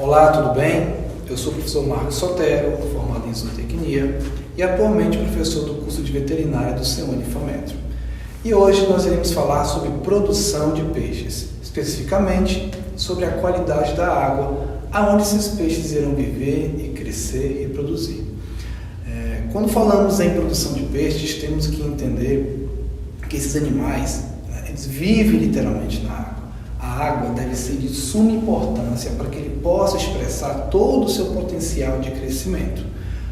Olá, tudo bem? Eu sou o professor Marcos Sotero, formado em zootecnia e atualmente professor do curso de veterinária do CEUNI-FAMETRO. E hoje nós iremos falar sobre produção de peixes, especificamente sobre a qualidade da água, aonde esses peixes irão viver e crescer e produzir. Quando falamos em produção de peixes, temos que entender que esses animais, eles vivem literalmente na água. A água deve ser de suma importância para que ele possa expressar todo o seu potencial de crescimento.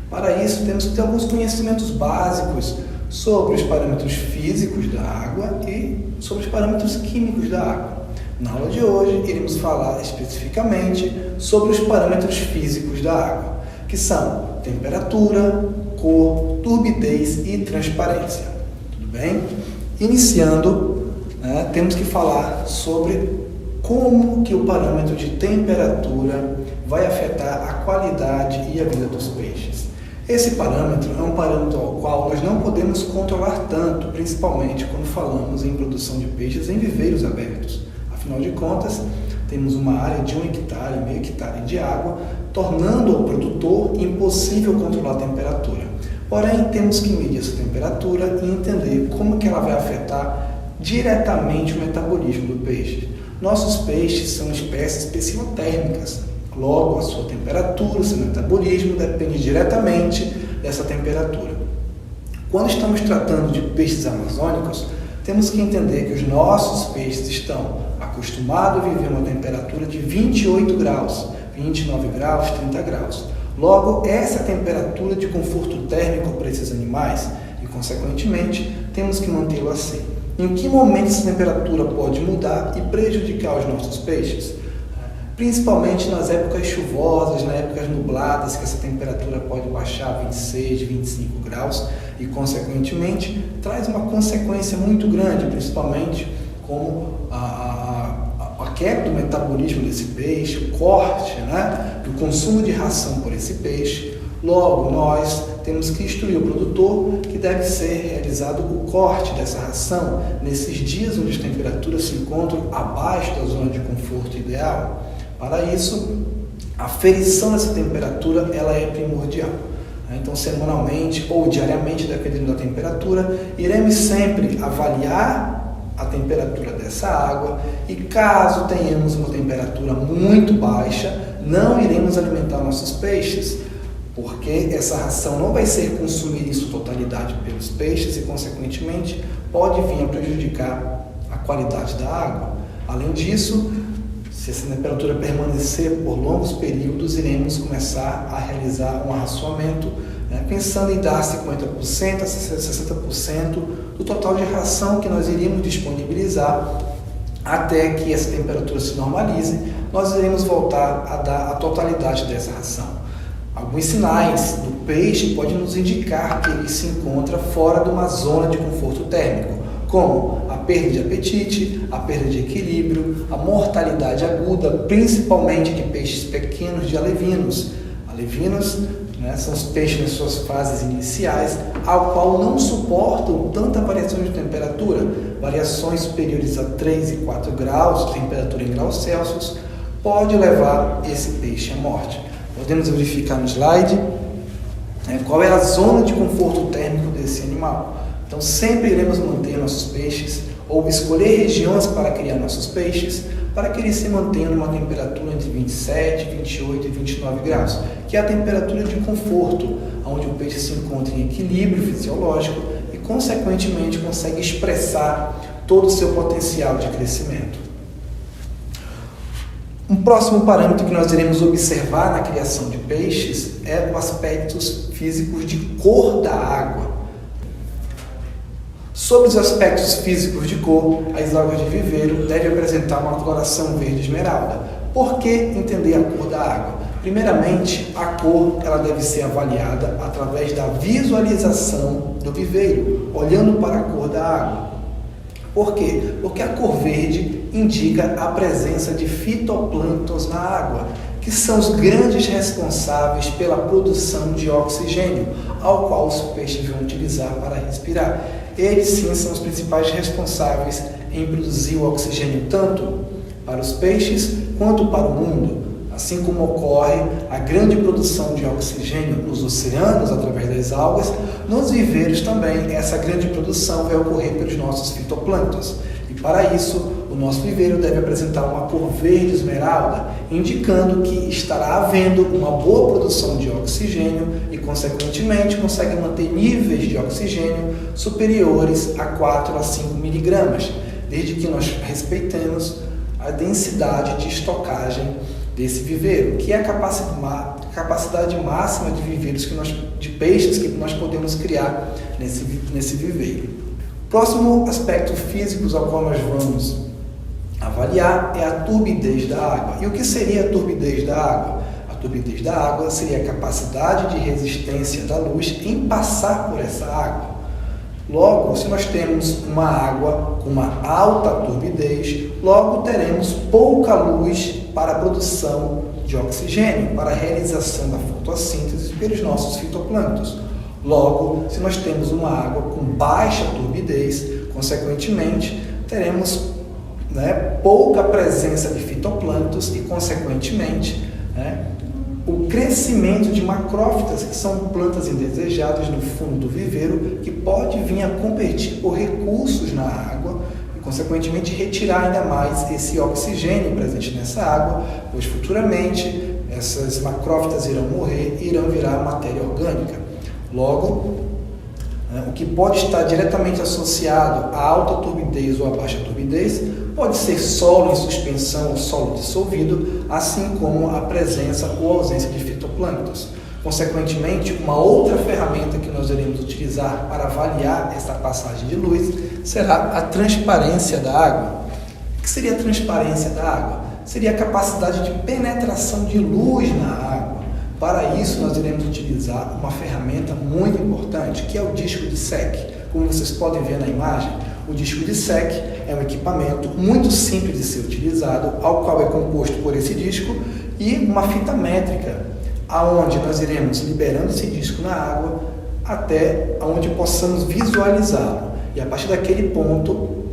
Para isso, temos que ter alguns conhecimentos básicos sobre os parâmetros físicos da água e sobre os parâmetros químicos da água. Na aula de hoje, iremos falar especificamente sobre os parâmetros físicos da água, que são temperatura, cor, turbidez e transparência. Tudo bem? Iniciando, temos que falar sobre como que o parâmetro de temperatura vai afetar a qualidade e a vida dos peixes. Esse parâmetro é um parâmetro ao qual nós não podemos controlar tanto, principalmente quando falamos em produção de peixes em viveiros abertos. Afinal de contas, temos uma área de 1 hectare, meio hectare de água, tornando ao produtor impossível controlar a temperatura. Porém, temos que medir essa temperatura e entender como que ela vai afetar diretamente o metabolismo do peixe. Nossos peixes são espécies pecilotérmicas, logo a sua temperatura, o seu metabolismo depende diretamente dessa temperatura. Quando estamos tratando de peixes amazônicos, temos que entender que os nossos peixes estão acostumados a viver uma temperatura de 28 graus, 29 graus, 30 graus. Logo, essa temperatura de conforto térmico para esses animais e, consequentemente, temos que mantê-lo assim. Em que momento essa temperatura pode mudar e prejudicar os nossos peixes? Principalmente nas épocas chuvosas, nas épocas nubladas, que essa temperatura pode baixar a 26, 25 graus e, consequentemente, traz uma consequência muito grande, principalmente como a queda do metabolismo desse peixe, o corte do consumo de ração por esse peixe. Logo, nós temos que instruir o produtor que deve ser realizado o corte dessa ração nesses dias onde as temperaturas se encontram abaixo da zona de conforto ideal. Para isso, a aferição dessa temperatura ela é primordial. Então, semanalmente ou diariamente, dependendo da temperatura, iremos sempre avaliar a temperatura dessa água e, caso tenhamos uma temperatura muito baixa, não iremos alimentar nossos peixes, porque essa ração não vai ser consumida em sua totalidade pelos peixes e, consequentemente, pode vir a prejudicar a qualidade da água. Além disso, se essa temperatura permanecer por longos períodos, iremos começar a realizar um arraçoamento, pensando em dar 50% a 60% do total de ração que nós iríamos disponibilizar até que essa temperatura se normalize. Nós iremos voltar a dar a totalidade dessa ração. Alguns sinais do peixe podem nos indicar que ele se encontra fora de uma zona de conforto térmico, como a perda de apetite, a perda de equilíbrio, a mortalidade aguda, principalmente de peixes pequenos de alevinos. Alevinos são os peixes nas suas fases iniciais, ao qual não suportam tanta variação de temperatura, variações superiores a 3 e 4 graus de temperatura em graus Celsius, pode levar esse peixe à morte. Podemos verificar no slide qual é a zona de conforto térmico desse animal. Então, sempre iremos manter nossos peixes ou escolher regiões para criar nossos peixes para que eles se mantenham numa temperatura entre 27, 28 e 29 graus, que é a temperatura de conforto, onde o peixe se encontra em equilíbrio fisiológico e, consequentemente, consegue expressar todo o seu potencial de crescimento. Um próximo parâmetro que nós iremos observar na criação de peixes é os aspectos físicos de cor da água. Sobre os aspectos físicos de cor, as águas de viveiro devem apresentar uma coloração verde esmeralda. Por que entender a cor da água? Primeiramente, a cor ela deve ser avaliada através da visualização do viveiro, olhando para a cor da água. Por quê? Porque a cor verde indica a presença de fitoplânctons na água, que são os grandes responsáveis pela produção de oxigênio, ao qual os peixes vão utilizar para respirar. Eles sim são os principais responsáveis em produzir o oxigênio tanto para os peixes quanto para o mundo. Assim como ocorre a grande produção de oxigênio nos oceanos através das algas, nos viveiros também essa grande produção vai ocorrer pelos nossos fitoplânctons. E para isso, o nosso viveiro deve apresentar uma cor verde esmeralda, indicando que estará havendo uma boa produção de oxigênio e, consequentemente, consegue manter níveis de oxigênio superiores a 4 a 5 miligramas, desde que nós respeitemos a densidade de estocagem desse viveiro, que é a capacidade máxima de viveiros de peixes que nós podemos criar nesse viveiro. Próximo aspecto físico ao qual nós vamos avaliar é a turbidez da água. E o que seria a turbidez da água? A turbidez da água seria a capacidade de resistência da luz em passar por essa água. Logo, se nós temos uma água com uma alta turbidez, logo teremos pouca luz para a produção de oxigênio, para a realização da fotossíntese pelos nossos fitoplânctons. Logo, se nós temos uma água com baixa turbidez, consequentemente, teremos pouca presença de fitoplânctons e, consequentemente, o crescimento de macrófitas, que são plantas indesejadas no fundo do viveiro, que pode vir a competir por recursos na água e, consequentemente, retirar ainda mais esse oxigênio presente nessa água, pois futuramente essas macrófitas irão morrer e irão virar matéria orgânica. Logo, o que pode estar diretamente associado à alta turbidez ou à baixa turbidez pode ser solo em suspensão ou solo dissolvido, assim como a presença ou ausência de fitoplânctons. Consequentemente, uma outra ferramenta que nós iremos utilizar para avaliar essa passagem de luz será a transparência da água. O que seria a transparência da água? Seria a capacidade de penetração de luz na água. Para isso, nós iremos utilizar uma ferramenta muito importante, que é o disco de SEC. Como vocês podem ver na imagem, o disco de SEC é um equipamento muito simples de ser utilizado, ao qual é composto por esse disco e uma fita métrica, aonde nós iremos liberando esse disco na água até onde possamos visualizá-lo. E a partir daquele ponto,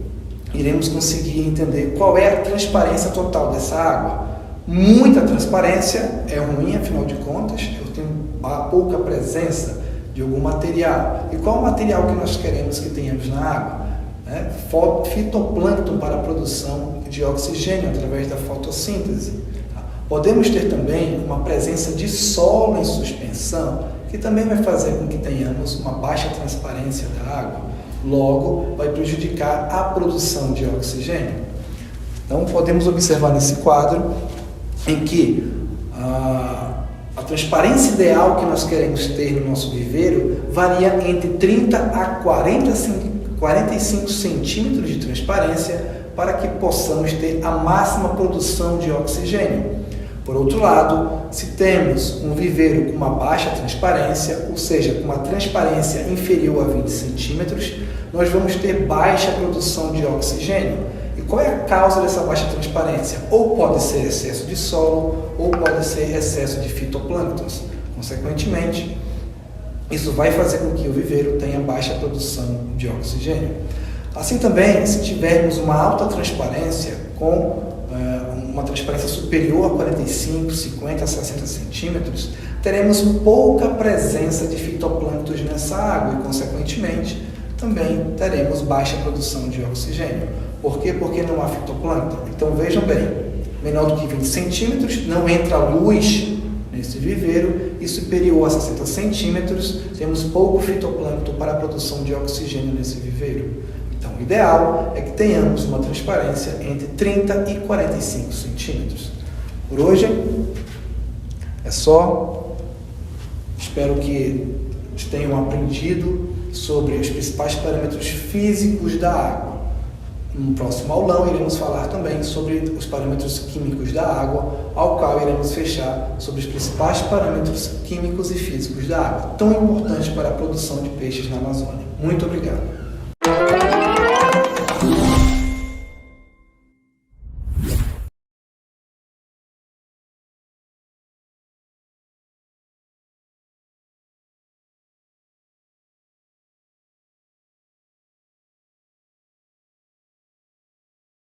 iremos conseguir entender qual é a transparência total dessa água. Muita transparência é ruim, afinal de contas, eu tenho pouca presença de algum material. E qual o material que nós queremos que tenhamos na água? Fitoplâncton para a produção de oxigênio através da fotossíntese. Podemos ter também uma presença de solo em suspensão, que também vai fazer com que tenhamos uma baixa transparência da água. Logo, vai prejudicar a produção de oxigênio. Então, podemos observar nesse quadro em que a transparência ideal que nós queremos ter no nosso viveiro varia entre 30 a 45 centímetros de transparência para que possamos ter a máxima produção de oxigênio. Por outro lado, se temos um viveiro com uma baixa transparência, ou seja, com uma transparência inferior a 20 centímetros, nós vamos ter baixa produção de oxigênio. E qual é a causa dessa baixa transparência? Ou pode ser excesso de solo, ou pode ser excesso de fitoplânctons. Consequentemente, isso vai fazer com que o viveiro tenha baixa produção de oxigênio. Assim também, se tivermos uma alta transparência, com uma transparência superior a 45, 50, 60 centímetros, teremos pouca presença de fitoplânctons nessa água e, consequentemente, também teremos baixa produção de oxigênio. Por quê? Porque não há fitoplâncton. Então, vejam bem, menor do que 20 centímetros, não entra luz nesse viveiro, e superior a 60 centímetros, temos pouco fitoplâncton para a produção de oxigênio nesse viveiro. Então, o ideal é que tenhamos uma transparência entre 30 e 45 centímetros. Por hoje, é só. Espero que tenham aprendido sobre os principais parâmetros físicos da água. No próximo aulão, iremos falar também sobre os parâmetros químicos da água, ao qual iremos fechar sobre os principais parâmetros químicos e físicos da água, tão importantes para a produção de peixes na Amazônia. Muito obrigado!